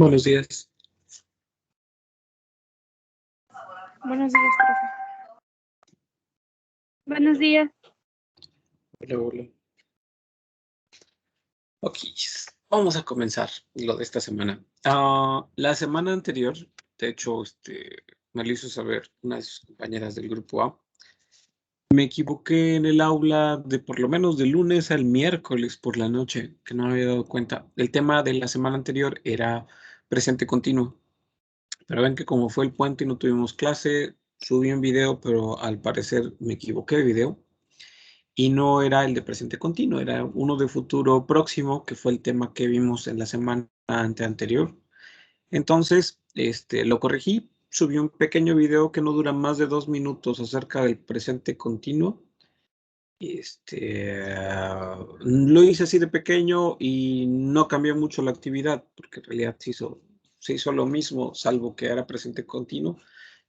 Buenos días. Buenos días, profe. Buenos días. Hola, hola. Ok, vamos a comenzar lo de esta semana. La semana anterior, de hecho, me lo hizo saber una de sus compañeras del grupo A. Me equivoqué en el aula de por lo menos de lunes al miércoles por la noche, que no me había dado cuenta. El tema de la semana anterior era presente continuo. Pero ven que como fue el puente y no tuvimos clase, subí un video, pero al parecer me equivoqué de video. Y no era el de presente continuo, era uno de futuro próximo, que fue el tema que vimos en la semana anterior. Entonces, lo corregí, subí un pequeño video que no dura más de 2 minutos acerca del presente continuo. Lo hice así de pequeño y no cambió mucho la actividad, porque en realidad se hizo lo mismo, salvo que era presente continuo,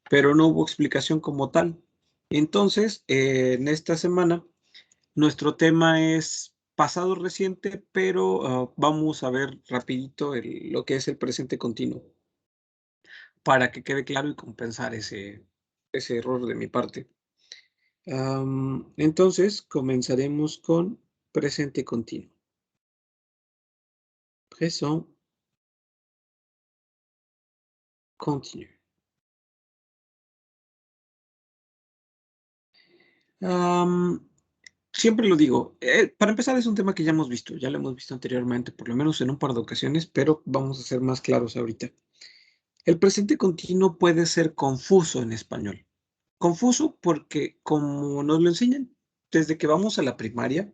pero no hubo explicación como tal. Entonces, en esta semana, nuestro tema es pasado reciente, pero vamos a ver rapidito lo que es el presente continuo para que quede claro y compensar ese error de mi parte. Entonces, comenzaremos con presente continuo. Présent continu. Siempre lo digo, para empezar es un tema que ya hemos visto, ya lo hemos visto anteriormente, por lo menos en un par de ocasiones, pero vamos a ser más claros ahorita. El presente continuo puede ser confuso en español. Confuso porque como nos lo enseñan desde que vamos a la primaria,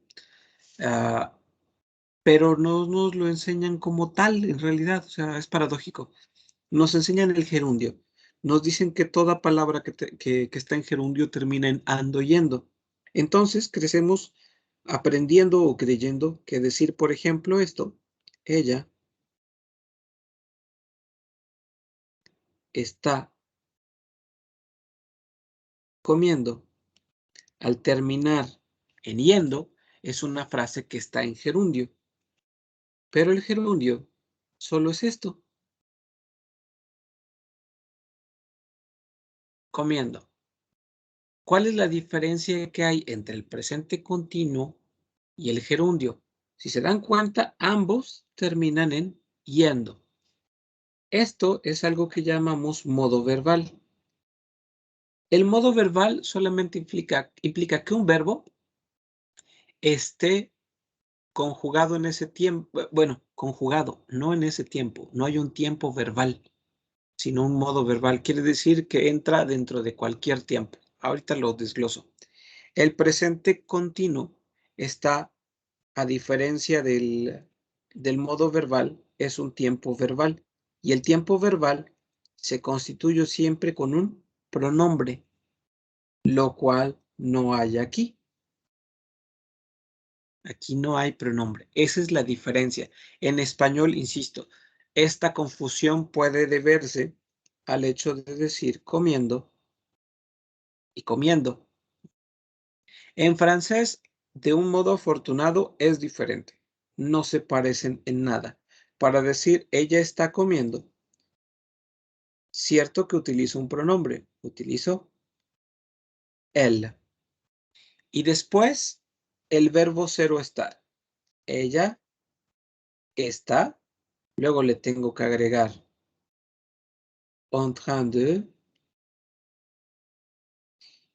pero no nos lo enseñan como tal en realidad, o sea, es paradójico. Nos enseñan el gerundio. Nos dicen que toda palabra que está en gerundio termina en ando, yendo. Entonces crecemos aprendiendo o creyendo que decir, por ejemplo, esto, ella está comiendo. Al terminar en yendo, es una frase que está en gerundio. Pero el gerundio solo es esto. Comiendo. ¿Cuál es la diferencia que hay entre el presente continuo y el gerundio? Si se dan cuenta, ambos terminan en yendo. Esto es algo que llamamos modo verbal. El modo verbal solamente implica que un verbo esté conjugado en ese tiempo, bueno, conjugado, no en ese tiempo, no hay un tiempo verbal, sino un modo verbal. Quiere decir que entra dentro de cualquier tiempo. Ahorita lo desgloso. El presente continuo está, a diferencia del modo verbal, es un tiempo verbal. Y el tiempo verbal se constituye siempre con un pronombre, lo cual no hay aquí. Aquí no hay pronombre. Esa es la diferencia. En español, insisto, esta confusión puede deberse al hecho de decir comiendo y comiendo. En francés, de un modo afortunado, es diferente. No se parecen en nada. Para decir ella está comiendo, cierto que utilizo un pronombre. Utilizo elle. Y después, el verbo cero estar. Ella está. Luego le tengo que agregar en train de.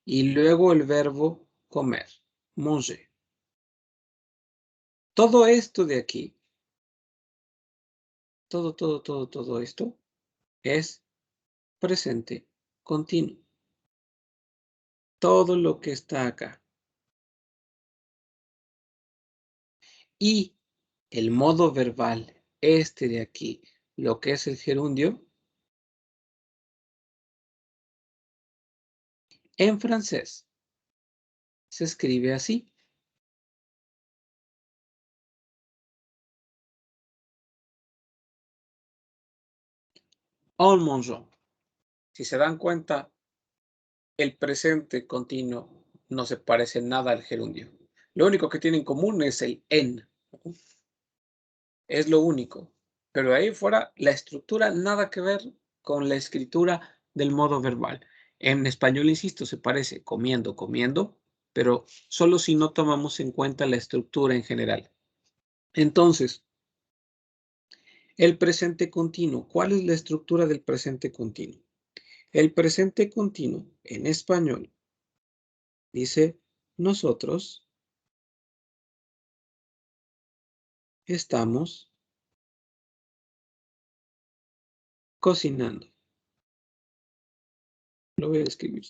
Y luego el verbo comer, manger. Todo esto de aquí, todo esto es presente continuo. Todo lo que está acá. Y el modo verbal, este de aquí, lo que es el gerundio, en francés se escribe así. En mangeant. Si se dan cuenta, el presente continuo no se parece nada al gerundio. Lo único que tiene en común es el en. Es lo único. Pero ahí fuera, la estructura nada que ver con la escritura del modo verbal. En español, insisto, se parece comiendo, comiendo, pero solo si no tomamos en cuenta la estructura en general. Entonces, el presente continuo. ¿Cuál es la estructura del presente continuo? El presente continuo en español dice: nosotros estamos cocinando. Lo voy a escribir.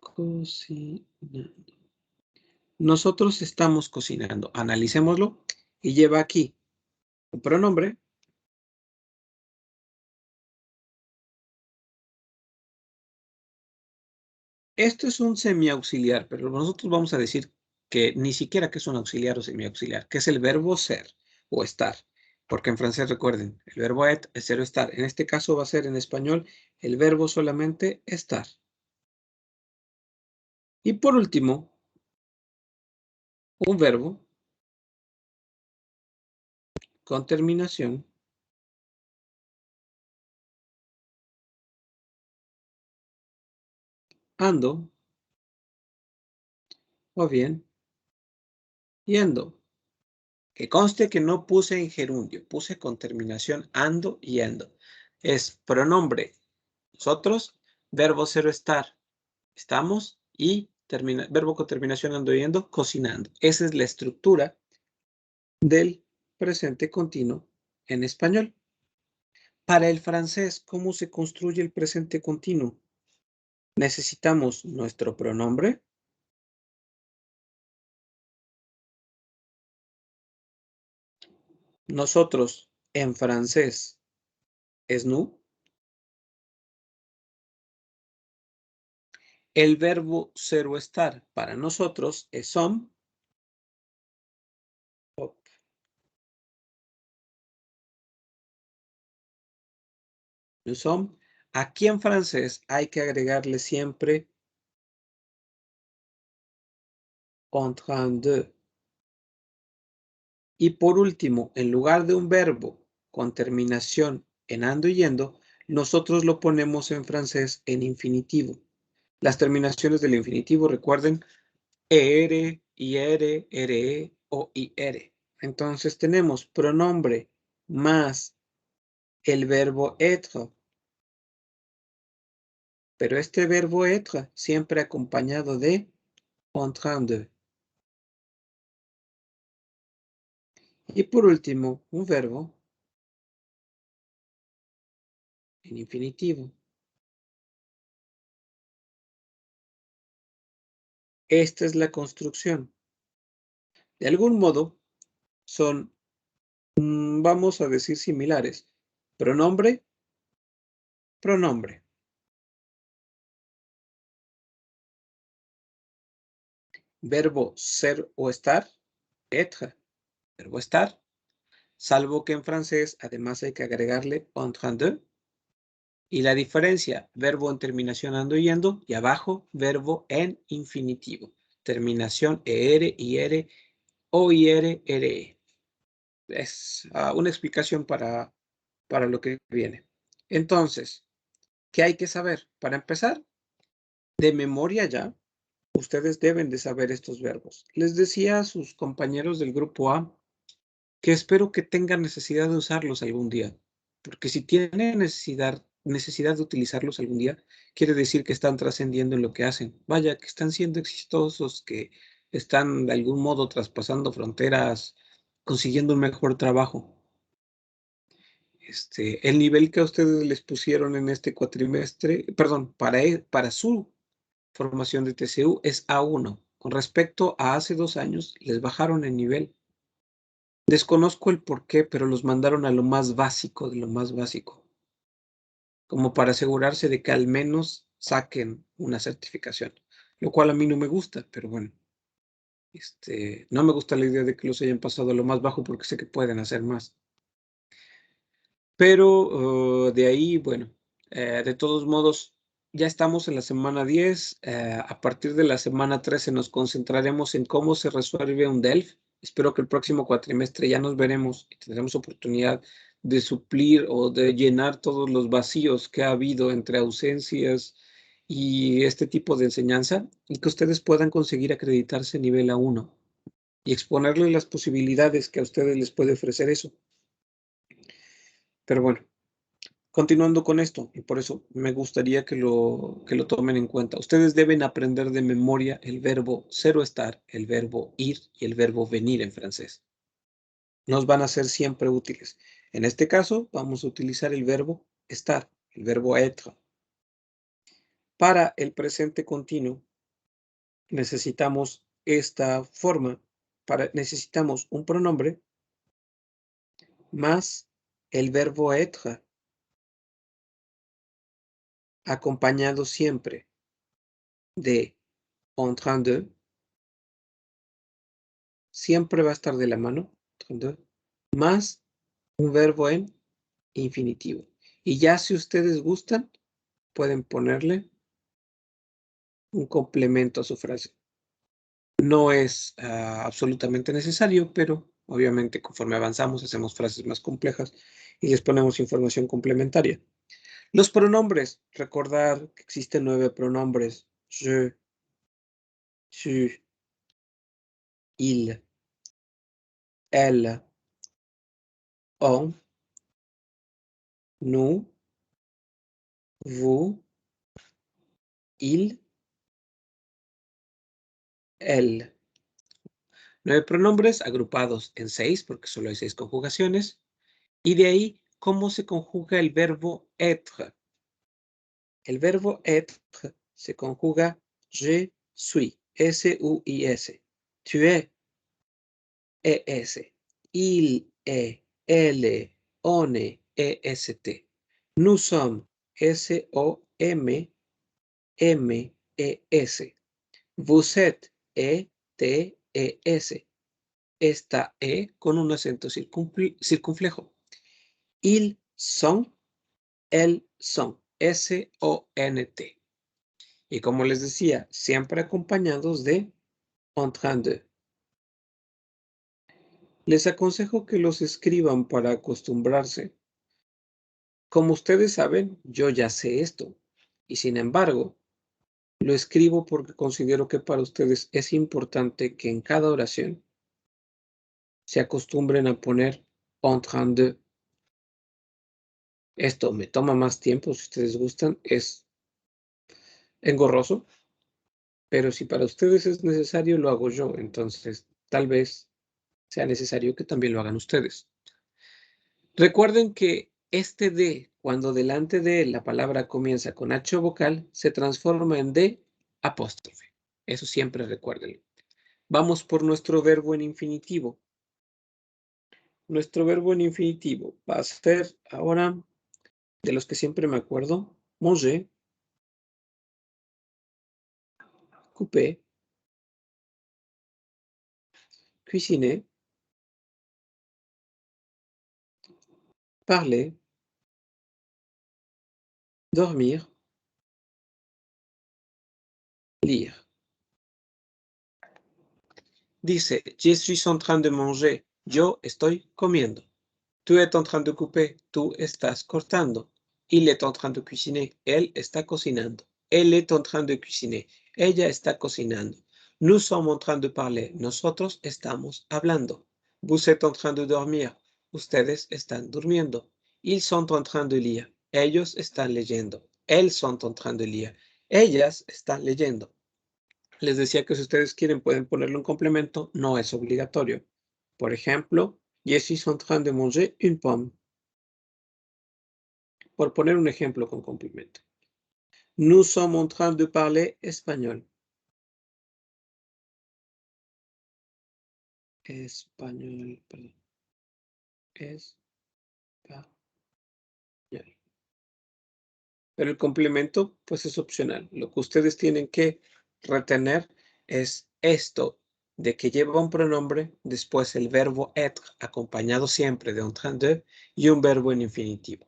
Cocinando. Nosotros estamos cocinando. Analicémoslo. Y lleva aquí un pronombre. Esto es un semiauxiliar, pero nosotros vamos a decir que ni siquiera que es un auxiliar o semiauxiliar, que es el verbo ser o estar. Porque en francés, recuerden, el verbo être es ser o estar. En este caso va a ser en español el verbo solamente estar. Y por último, un verbo con terminación ando o bien yendo. Que conste que no puse en gerundio, puse con terminación ando y yendo. Es pronombre nosotros, verbo ser o estar, estamos, y verbo con terminación ando y yendo, cocinando. Esa es la estructura del presente continuo en español. Para el francés, ¿cómo se construye el presente continuo? Necesitamos nuestro pronombre. Nosotros en francés es nous. El verbo ser o estar para nosotros es sommes. Nous sommes. Aquí en francés hay que agregarle siempre en train de. Y por último, en lugar de un verbo con terminación en ando y yendo, nosotros lo ponemos en francés en infinitivo. Las terminaciones del infinitivo, recuerden, er, ier, ere o iere. Entonces tenemos pronombre más el verbo être. Pero este verbo être siempre acompañado de en train de. Y por último, un verbo en infinitivo. Esta es la construcción. De algún modo, son, vamos a decir, similares. Pronombre, pronombre. Verbo ser o estar, être, verbo estar. Salvo que en francés, además, hay que agregarle en train de. Y la diferencia, verbo en terminación ando y yendo, y abajo, verbo en infinitivo. Terminación er, ier, o ier, ere. Es una explicación para lo que viene. Entonces, ¿qué hay que saber? Para empezar, de memoria ya, ustedes deben de saber estos verbos. Les decía a sus compañeros del grupo A que espero que tengan necesidad de usarlos algún día, porque si tienen necesidad de utilizarlos algún día, quiere decir que están trascendiendo en lo que hacen. Vaya, que están siendo exitosos, que están de algún modo traspasando fronteras, consiguiendo un mejor trabajo. El nivel que a ustedes les pusieron en este cuatrimestre, perdón, para su formación de TCU es A1. Con respecto a hace 2 años, les bajaron el nivel. Desconozco el por qué, pero los mandaron a lo más básico de lo más básico, como para asegurarse de que al menos saquen una certificación, lo cual a mí no me gusta, pero bueno, no me gusta la idea de que los hayan pasado a lo más bajo porque sé que pueden hacer más. Pero de ahí, bueno, de todos modos, ya estamos en la semana 10. A partir de la semana 13 nos concentraremos en cómo se resuelve un DELF. Espero que el próximo cuatrimestre ya nos veremos y tendremos oportunidad de suplir o de llenar todos los vacíos que ha habido entre ausencias y este tipo de enseñanza, y que ustedes puedan conseguir acreditarse nivel A1 y exponerles las posibilidades que a ustedes les puede ofrecer eso. Pero bueno, continuando con esto, y por eso me gustaría que lo tomen en cuenta. Ustedes deben aprender de memoria el verbo ser o estar, el verbo ir y el verbo venir en francés. Nos van a ser siempre útiles. En este caso, vamos a utilizar el verbo estar, el verbo être. Para el presente continuo, necesitamos esta forma. Necesitamos un pronombre más el verbo être, acompañado siempre de en train de, siempre va a estar de la mano, en train de, más un verbo en infinitivo. Y ya si ustedes gustan, pueden ponerle un complemento a su frase. No es absolutamente necesario, pero obviamente conforme avanzamos hacemos frases más complejas y les ponemos información complementaria. Los pronombres. Recordar que existen 9 pronombres. Je, tu, il, elle, on, nous, vous, il, elle. 9 pronombres agrupados en 6 porque solo hay 6 conjugaciones. Y de ahí, ¿cómo se conjuga el verbo être? El verbo être se conjuga je suis, S-U-I-S. Tu es, E-S. Il est, elle est, on est, E-S-T. Nous sommes, S-O-M-M-E-S. Vous êtes, E-T-E-S. Esta E con un acento circunflejo. Ils sont, elles sont, S-O-N-T. Y como les decía, siempre acompañados de en train de. Les aconsejo que los escriban para acostumbrarse. Como ustedes saben, yo ya sé esto. Y sin embargo, lo escribo porque considero que para ustedes es importante que en cada oración se acostumbren a poner en train de. Esto me toma más tiempo, si ustedes gustan, es engorroso, pero si para ustedes es necesario, lo hago yo. Entonces, tal vez sea necesario que también lo hagan ustedes. Recuerden que este D, cuando delante de la palabra comienza con H vocal, se transforma en D apóstrofe. Eso siempre recuérdenlo. Vamos por nuestro verbo en infinitivo. Nuestro verbo en infinitivo va a ser ahora, de los que siempre me acuerdo, manger, couper, cuisiner, parler, dormir, lire. Dice, je suis en train de manger. Yo estoy comiendo. Tu es en train de couper. Tú estás cortando. Il est en train de cuisiner. Él está cocinando. Elle est en train de cuisiner. Ella está cocinando. Nous sommes en train de parler. Nosotros estamos hablando. Vous êtes en train de dormir. Ustedes están durmiendo. Ils sont en train de lire. Ellos están leyendo. Elles sont en train de lire. Ellas están leyendo. Les decía que si ustedes quieren pueden ponerle un complemento, no es obligatorio. Por ejemplo, je suis en train de manger une pomme. Por poner un ejemplo con complemento. Nous sommes en train de parler español. Español, perdón. Español. Pero el complemento, pues es opcional. Lo que ustedes tienen que retener es esto de que lleva un pronombre, después el verbo être, acompañado siempre de en train de, y un verbo en infinitivo.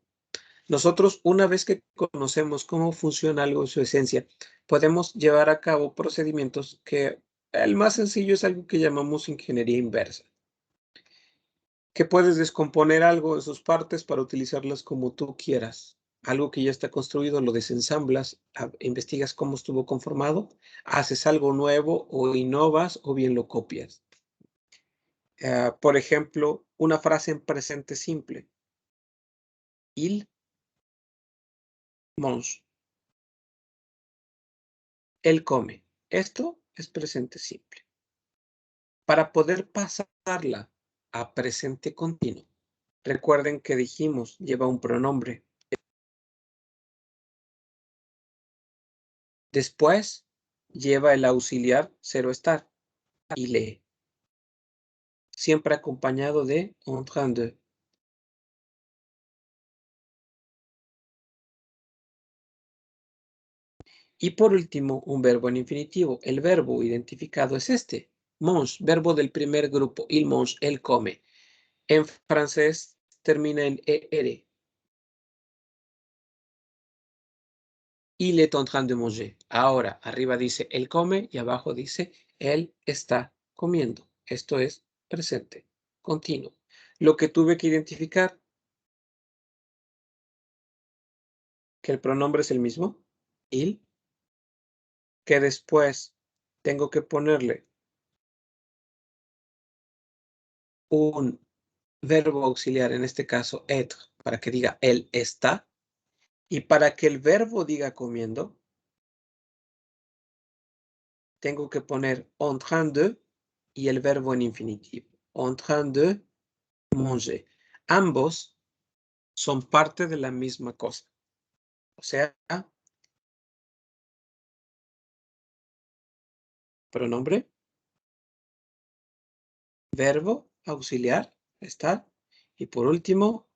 Nosotros, una vez que conocemos cómo funciona algo en su esencia, podemos llevar a cabo procedimientos que El más sencillo es algo que llamamos ingeniería inversa, que puedes descomponer algo de sus partes para utilizarlas como tú quieras. Algo que ya está construido, lo desensamblas, investigas cómo estuvo conformado, haces algo nuevo o innovas o bien lo copias. Por ejemplo, una frase en presente simple. Il mange. Él come. Esto es presente simple. Para poder pasarla a presente continuo, recuerden que dijimos lleva un pronombre. Después lleva el auxiliar cero estar y lee. Siempre acompañado de en train de. Y por último, un verbo en infinitivo. El verbo identificado es este. Mange, verbo del primer grupo. Il mange, él come. En francés termina en er. Il est en train de manger. Ahora, arriba dice él come y abajo dice él está comiendo. Esto es presente continuo. Lo que tuve que identificar, que el pronombre es el mismo, il, que después tengo que ponerle un verbo auxiliar, en este caso être, para que diga él está, y para que el verbo diga comiendo, tengo que poner en train de y el verbo en infinitivo. En train de manger. Ambos son parte de la misma cosa. O sea, pronombre, verbo auxiliar, estar. Y por último,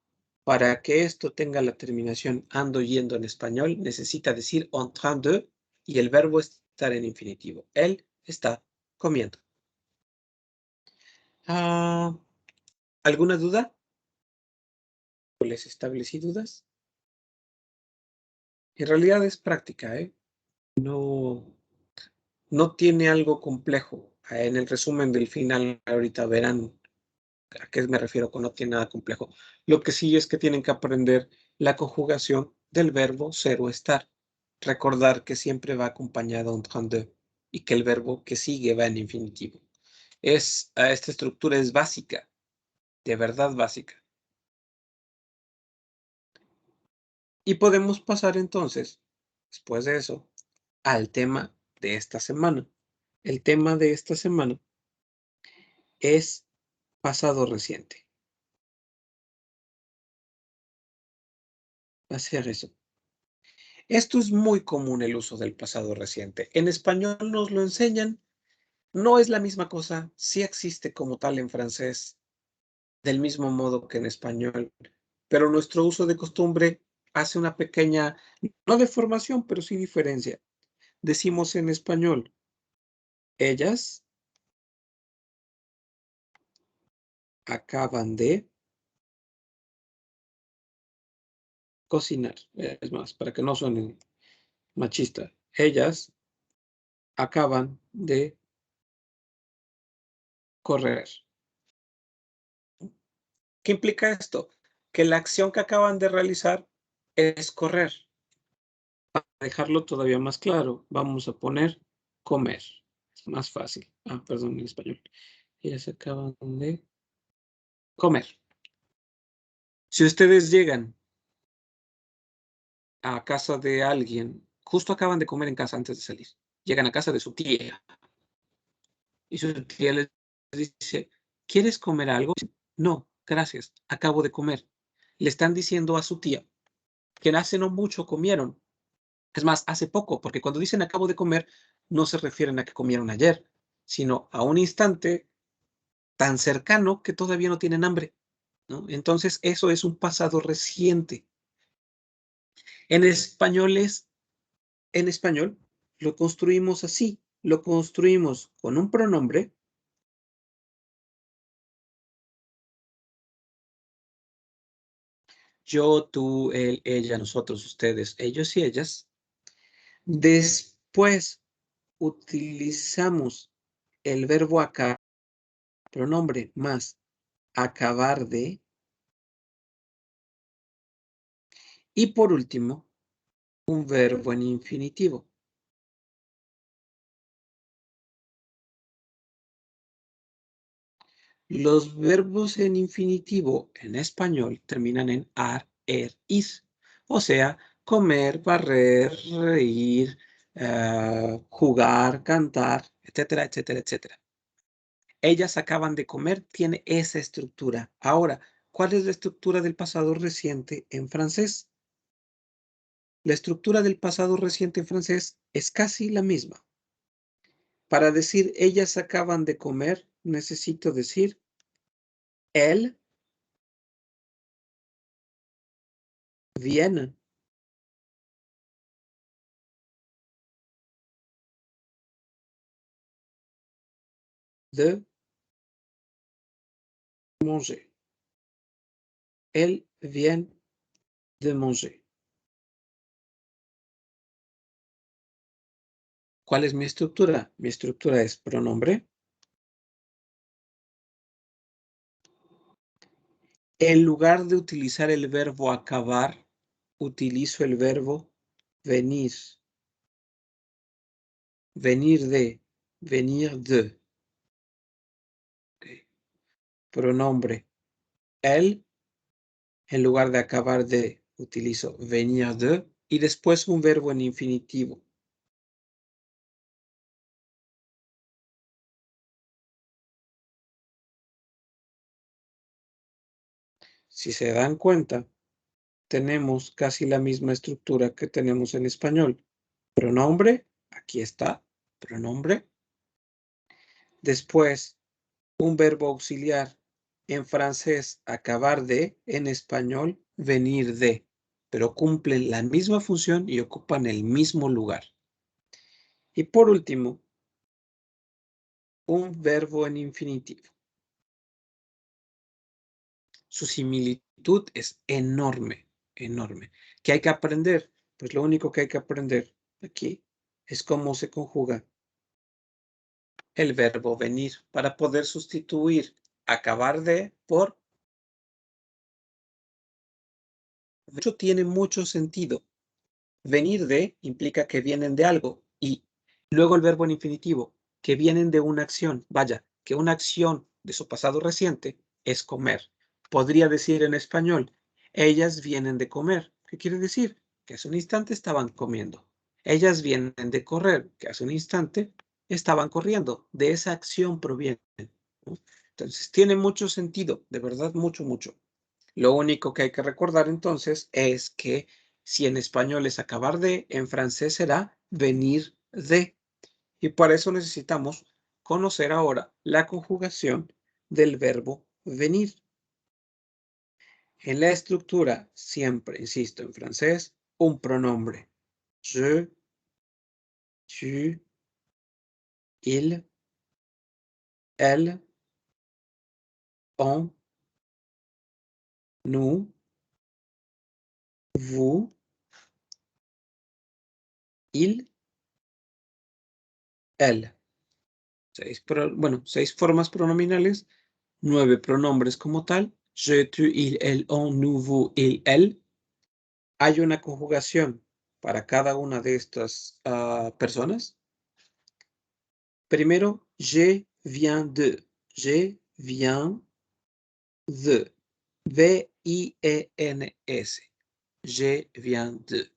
para que esto tenga la terminación ando yendo en español, necesita decir en train de y el verbo estar en infinitivo. Él está comiendo. ¿Alguna duda? ¿Les establecí dudas? En realidad es práctica, ¿eh? No tiene algo complejo. En el resumen del final, ahorita verán a qué me refiero con no tiene nada complejo. Lo que sí es que tienen que aprender la conjugación del verbo ser o estar. Recordar que siempre va acompañado en train de y que el verbo que sigue va en infinitivo. Esta estructura es básica, de verdad básica. Y podemos pasar entonces, después de eso, al tema de esta semana. El tema de esta semana es pasado reciente. Va a ser eso. Esto es muy común el uso del pasado reciente. En español nos lo enseñan. No es la misma cosa. Sí existe como tal en francés, del mismo modo que en español. Pero nuestro uso de costumbre hace una pequeña, no deformación, pero sí diferencia. Decimos en español, ellas acaban de cocinar. Es más, para que no suene machista. Ellas acaban de correr. ¿Qué implica esto? Que la acción que acaban de realizar es correr. Para dejarlo todavía más claro, vamos a poner comer. Es más fácil. Perdón, en español. Ellas acaban de comer. Si ustedes llegan a casa de alguien, justo acaban de comer en casa antes de salir, llegan a casa de su tía y su tía les dice, ¿quieres comer algo? No, gracias, acabo de comer. Le están diciendo a su tía que hace no mucho comieron. Es más, hace poco, porque cuando dicen acabo de comer, no se refieren a que comieron ayer, sino a un instante tan cercano que todavía no tienen hambre, ¿no? Entonces, eso es un pasado reciente. En español lo construimos así, lo construimos con un pronombre yo, tú, él, ella, nosotros, ustedes, ellos y ellas. Después utilizamos el verbo acabar, pronombre más acabar de. Y por último, un verbo en infinitivo. Los verbos en infinitivo en español terminan en ar, is. O sea, comer, barrer, reír, jugar, cantar, etcétera, etcétera, etcétera. Ellas acaban de comer, tiene esa estructura. Ahora, ¿cuál es la estructura del pasado reciente en francés? La estructura del pasado reciente en francés es casi la misma. Para decir ellas acaban de comer, necesito decir elles viennent de manger. Elles viennent de manger. ¿Cuál es mi estructura? Mi estructura es pronombre. En lugar de utilizar el verbo acabar, utilizo el verbo venir. Venir de. Venir de. Okay. Pronombre. Elle. En lugar de acabar de, utilizo venir de. Y después un verbo en infinitivo. Si se dan cuenta, tenemos casi la misma estructura que tenemos en español. Pronombre, aquí está, pronombre. Después, un verbo auxiliar. En francés, acabar de, en español, venir de. Pero cumplen la misma función y ocupan el mismo lugar. Y por último, un verbo en infinitivo. Su similitud es enorme, enorme. ¿Qué hay que aprender? Pues lo único que hay que aprender aquí es cómo se conjuga el verbo venir para poder sustituir acabar de por. De hecho, tiene mucho sentido. Venir de implica que vienen de algo y luego el verbo en infinitivo, que vienen de una acción. Vaya, que una acción de su pasado reciente es comer. Podría decir en español, ellas vienen de comer. ¿Qué quiere decir? Que hace un instante estaban comiendo. Ellas vienen de correr, que hace un instante estaban corriendo. De esa acción provienen, ¿no? Entonces, tiene mucho sentido, de verdad, mucho, mucho. Lo único que hay que recordar entonces es que si en español es acabar de, en francés será venir de. Y para eso necesitamos conocer ahora la conjugación del verbo venir. En la estructura, siempre, insisto, en francés, un pronombre. Je, tu, il, elle, on, nous, vous, il, elle. Seis formas pronominales, 9 pronombres como tal. Je, tu, il, elle, on, nous, vous, il, elle. Hay una conjugación para cada una de estas personas. Primero, je viens de. Je viens de. V-I-E-N-S. Je viens de.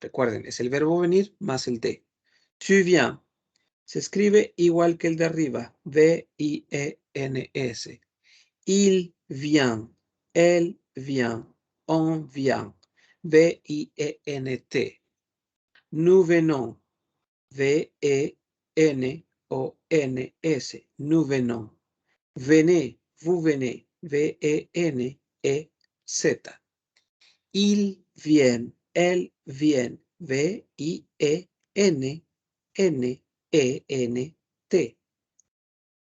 Recuerden, es el verbo venir más el de. Tu viens. Se escribe igual que el de arriba. V-I-E-N-S. Il vient. Elle vient. On vient. V-I-E-N-T. Nous venons. V-E-N-O-N-S. Nous venons. Venez. Vous venez. V-E-N-E-Z. Ils viennent. Elles viennent. V-I-E-N-N-E-N-T.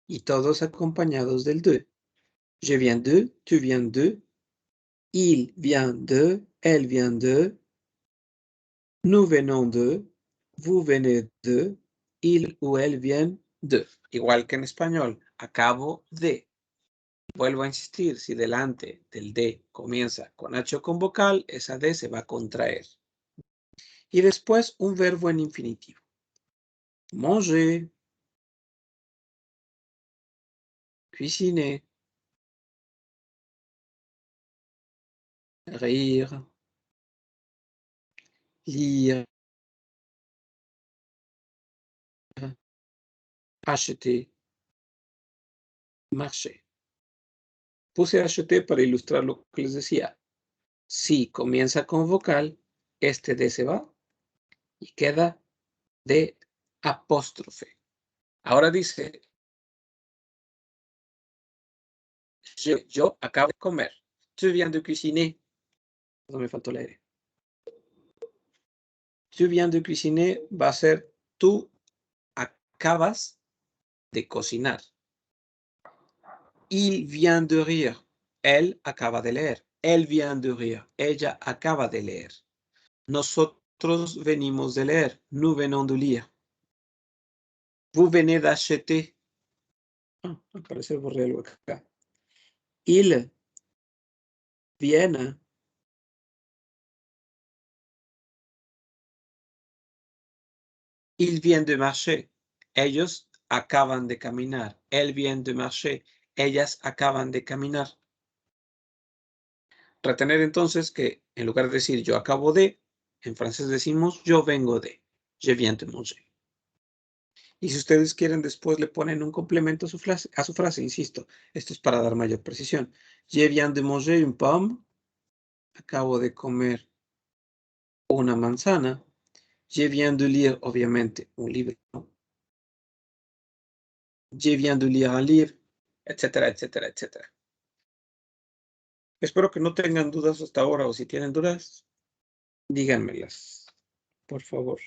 Y todos acompañados del de. Je viens de, tu viens de, il vient de, elle vient de, nous venons de, vous venez de, il ou elle viennent de. Igual que en español, acabo de. Vuelvo a insistir, si delante del de comienza con H o con vocal, esa D se va a contraer. Y después un verbo en infinitivo. Manger, cuisiner, rire, lire, acheter, marcher. Puse acheter para ilustrar lo que les decía. Si comienza con vocal, este D se va y queda de apóstrofe. Ahora dice, yo acabo de comer. Tu viens de cuisiner. No me faltó el aire. Tu viens de cuisiner va a ser tú acabas de cocinar. Il vient de rire. Él acaba de leer. Elle vient de rire. Ella acaba de leer. Nosotros venimos de leer. Nous venons de lire. Vous venez d'acheter. Al parecer borré algo acá. Il viene. Il vient de marcher. Ellos acaban de caminar. Elle vient de marcher. Ellas acaban de caminar. Retener entonces que en lugar de decir yo acabo de, en francés decimos yo vengo de. Je viens de manger. Y si ustedes quieren, después le ponen un complemento a su frase, insisto. Esto es para dar mayor precisión. Je viens de manger une pomme. Acabo de comer una manzana. Je viens de lire, obviamente, un libro. Je viens de lire un livre, etcétera, etcétera, etcétera. Espero que no tengan dudas hasta ahora, o si tienen dudas, díganmelas, por favor.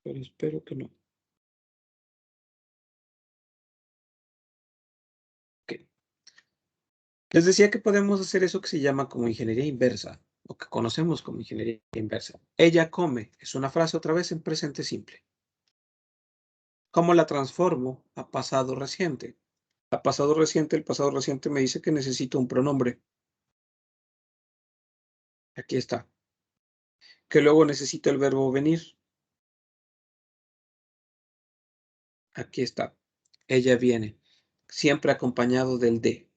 Pero espero que no. Okay. Les decía que podemos hacer eso que se llama como ingeniería inversa, o que conocemos como ingeniería inversa. Ella come, es una frase otra vez en presente simple. ¿Cómo la transformo a pasado reciente? A pasado reciente, el pasado reciente me dice que necesito un pronombre. Aquí está. Que luego necesito el verbo venir. Aquí está. Ella viene, siempre acompañado del de.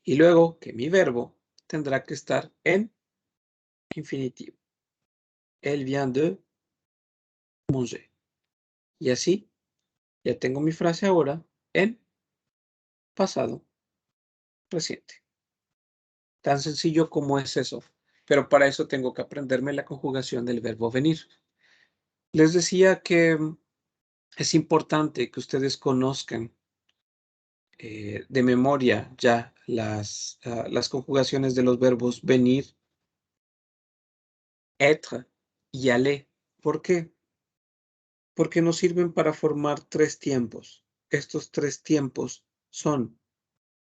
Y luego que mi verbo tendrá que estar en infinitivo. Elle vient de manger. Y así ya tengo mi frase ahora en pasado reciente. Tan sencillo como es eso. Pero para eso tengo que aprenderme la conjugación del verbo venir. Les decía que es importante que ustedes conozcan de memoria ya las conjugaciones de los verbos venir, être y aller. ¿Por qué? Porque nos sirven para formar tres tiempos. Estos tres tiempos son,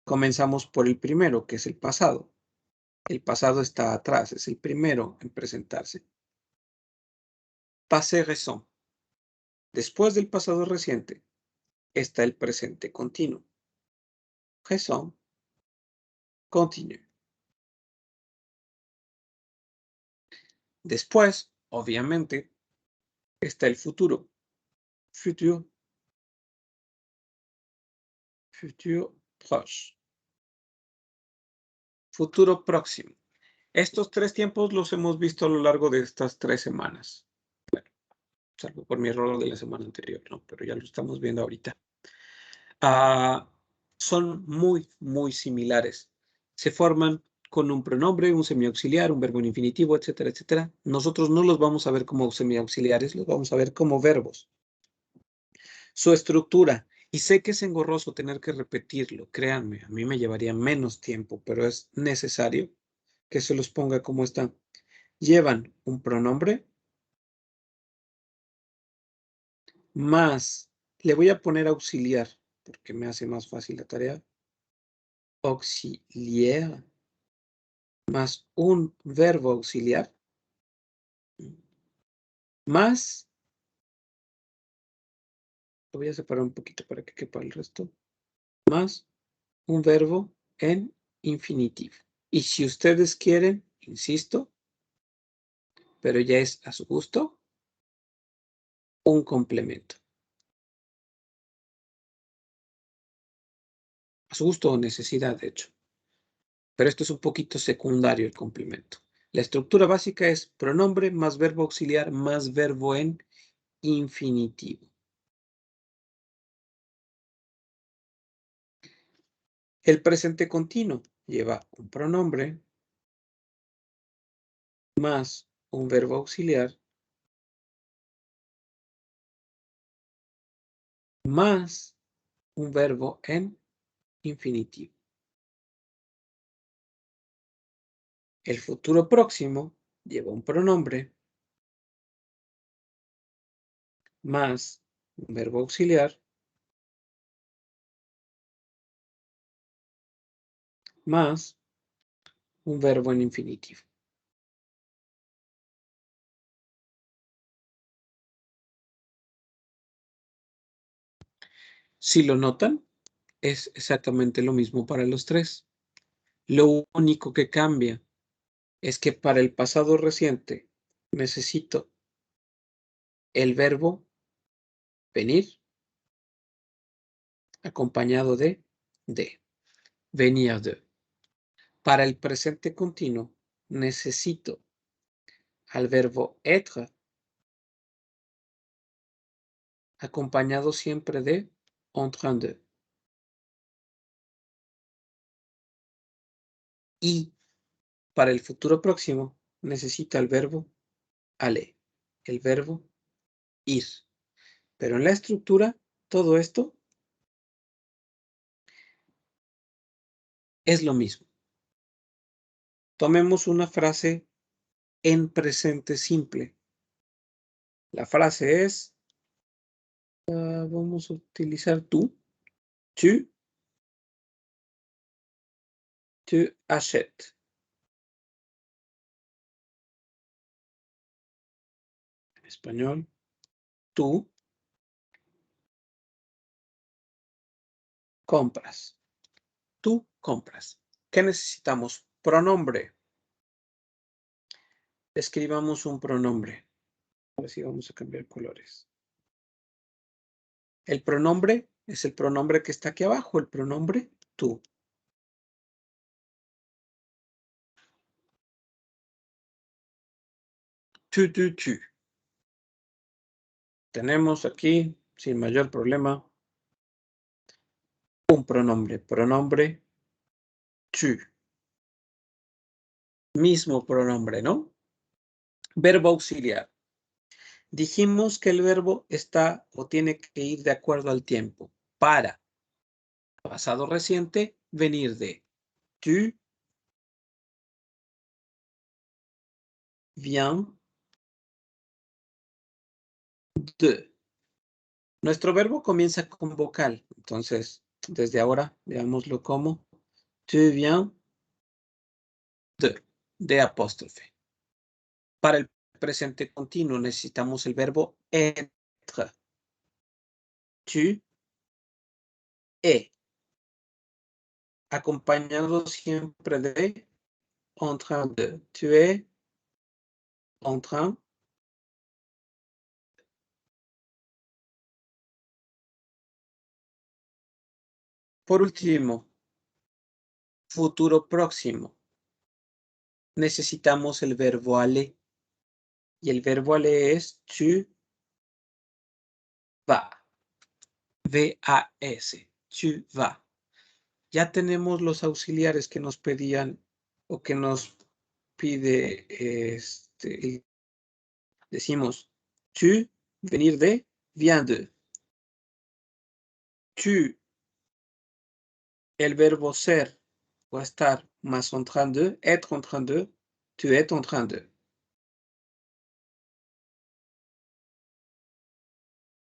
comenzamos por el primero, que es el pasado. El pasado está atrás, es el primero en presentarse. Passé récent. Después del pasado reciente está el presente continuo. Récent, continu. Después, obviamente, está el futuro. Futur, futur proche. Futuro próximo. Estos tres tiempos los hemos visto a lo largo de estas 3 semanas. Bueno, salvo por mi error de la semana anterior, ¿no? Pero ya lo estamos viendo ahorita. Son muy, muy similares. Se forman con un pronombre, un semiauxiliar, un verbo en infinitivo, etcétera, etcétera. Nosotros no los vamos a ver como semiauxiliares, los vamos a ver como verbos. Su estructura. Y sé que es engorroso tener que repetirlo, créanme, a mí me llevaría menos tiempo, pero es necesario que se los ponga como están. Llevan un pronombre más, le voy a poner auxiliar, porque me hace más fácil la tarea. Auxiliar más un verbo auxiliar más Lo voy a separar un poquito para que quepa el resto. Más un verbo en infinitivo. Y si ustedes quieren, insisto, pero ya es a su gusto, un complemento. A su gusto o necesidad, de hecho. Pero esto es un poquito secundario el complemento. La estructura básica es pronombre más verbo auxiliar más verbo en infinitivo. El presente continuo lleva un pronombre más un verbo auxiliar más un verbo en infinitivo. El futuro próximo lleva un pronombre más un verbo auxiliar más un verbo en infinitivo. Si lo notan, es exactamente lo mismo para los tres. Lo único que cambia es que para el pasado reciente necesito el verbo venir acompañado de venir de. Para el presente continuo necesito al verbo être acompañado siempre de en train de. Y para el futuro próximo necesita el verbo aller, el verbo ir. Pero en la estructura, todo esto es lo mismo. Tomemos una frase en presente simple. La frase es, vamos a utilizar tú, tu achètes. En español, tú compras. Tú compras. ¿Qué necesitamos? Pronombre. Escribamos un pronombre. A ver si vamos a cambiar colores. El pronombre es el pronombre que está aquí abajo, el pronombre tú. Tu. Tenemos aquí, sin mayor problema, un pronombre. Pronombre tu. Mismo pronombre, ¿no? Verbo auxiliar. Dijimos que el verbo está o tiene que ir de acuerdo al tiempo. Para pasado reciente, venir de. Tu viens de. Nuestro verbo comienza con vocal. Entonces, desde ahora, veámoslo como tu viens de apóstrofe. Para el presente continuo necesitamos el verbo être. Tu es. Acompañado siempre de en train de. Tu es en train. Por último, futuro próximo. Necesitamos el verbo aller. Y el verbo aller es tu vas. V-A-S. Tu vas. Ya tenemos los auxiliares que nos pedían o que nos pide decimos tu, venir de, viens de. Tu, el verbo ser o estar más en train de, être en train de, tu es en train de.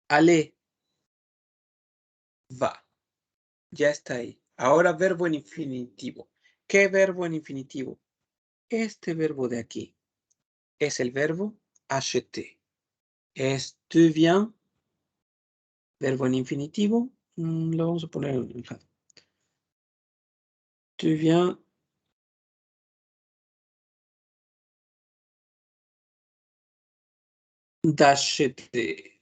Aller, va. Ya está ahí. Ahora verbo en infinitivo. ¿Qué verbo en infinitivo? Este verbo de aquí es el verbo acheter. Es tu viens Verbo en infinitivo. Lo vamos a poner en el lado. Tu viens d'acheter.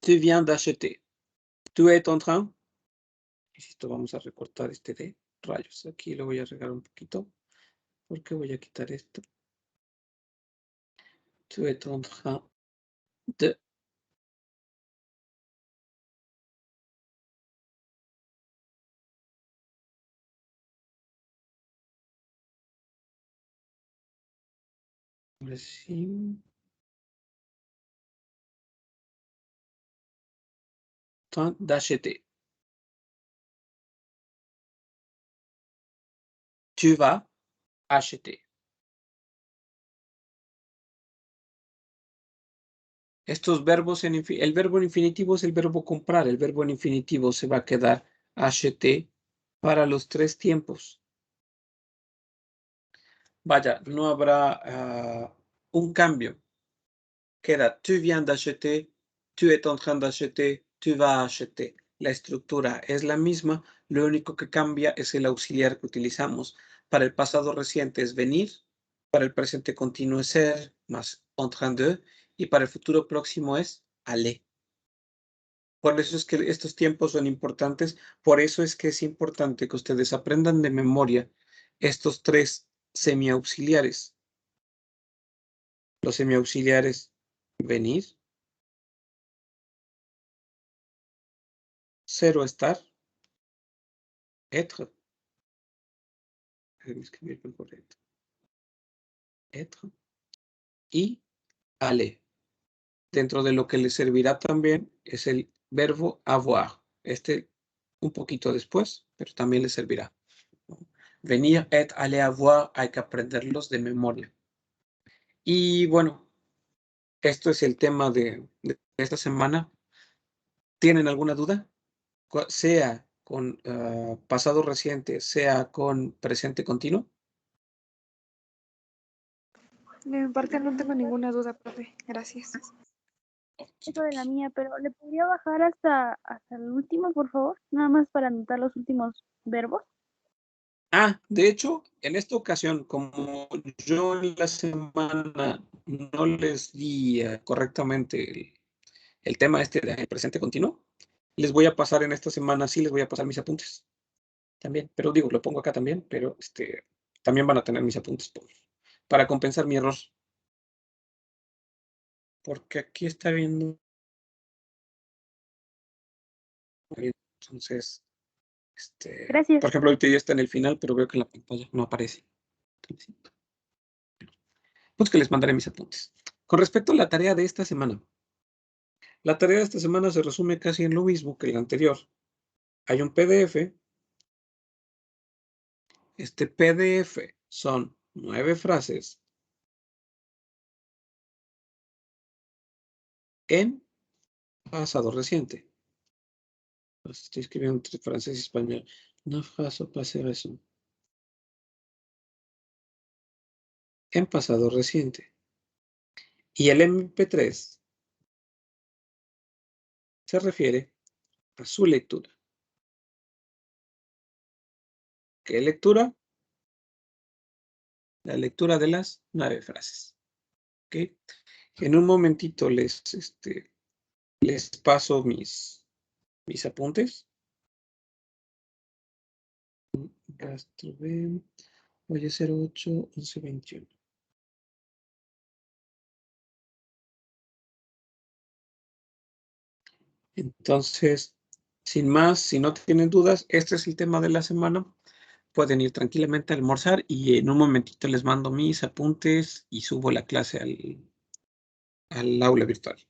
Tu viens d'acheter. Tu es en train. Esto vamos a recortar este de rayos. Aquí lo voy a regar un poquito. Porque voy a quitar esto. Tu es en train de. Ahora sí. D'acheter. Tu vas acheter. Estos verbos el verbo en infinitivo es el verbo comprar. El verbo en infinitivo se va a quedar acheter para los 3 tiempos. Vaya, no habrá un cambio. Queda tu viens d'acheter, tu es en train d'acheter, tu vas acheter. La estructura es la misma, lo único que cambia es el auxiliar que utilizamos. Para el pasado reciente es venir, para el presente continuo es ser, más en train de, y para el futuro próximo es aller. Por eso es que estos tiempos son importantes, por eso es que es importante que ustedes aprendan de memoria estos 3 semiauxiliares. Los semiauxiliares, venir, ser o estar, être, déjenme escribir por correcto, être, y aller. Dentro de lo que les servirá también es el verbo avoir. Un poquito después, pero también les servirá. Venir, être, aller, avoir, hay que aprenderlos de memoria. Y bueno, esto es el tema de esta semana. ¿Tienen alguna duda? Sea con pasado reciente, sea con presente continuo. De mi parte no tengo ninguna duda, profe. Gracias. Eso de la mía, pero ¿le podría bajar hasta el último, por favor? Nada más para anotar los últimos verbos. De hecho, en esta ocasión, como yo en la semana no les di correctamente el tema este del presente continuo, les voy a pasar en esta semana, sí les voy a pasar mis apuntes también, pero digo, lo pongo acá también, pero también van a tener mis apuntes para compensar mi error. Porque aquí está viendo. Entonces, Gracias. por ejemplo, ahorita ya está en el final, pero veo que en la pantalla no aparece. Pues que les mandaré mis apuntes. Con respecto a la tarea de esta semana. La tarea de esta semana se resume casi en lo mismo que la anterior. Hay un PDF. Este PDF son 9 frases en pasado reciente. Pues estoy escribiendo entre francés y español. Una frase passé récent. En pasado reciente. Y el MP3 se refiere a su lectura. ¿Qué lectura? La lectura de las 9 frases. ¿Okay? En un momentito les paso mis apuntes. Gastro B, voy a hacer 8, 11, 21. Entonces, sin más, si no tienen dudas, este es el tema de la semana. Pueden ir tranquilamente a almorzar y en un momentito les mando mis apuntes y subo la clase al aula virtual.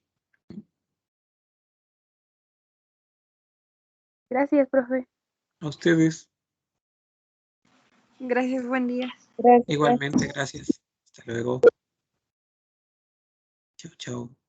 Gracias, profe. A ustedes. Gracias, buen día. Gracias. Igualmente, gracias. Hasta luego. Chao, chao.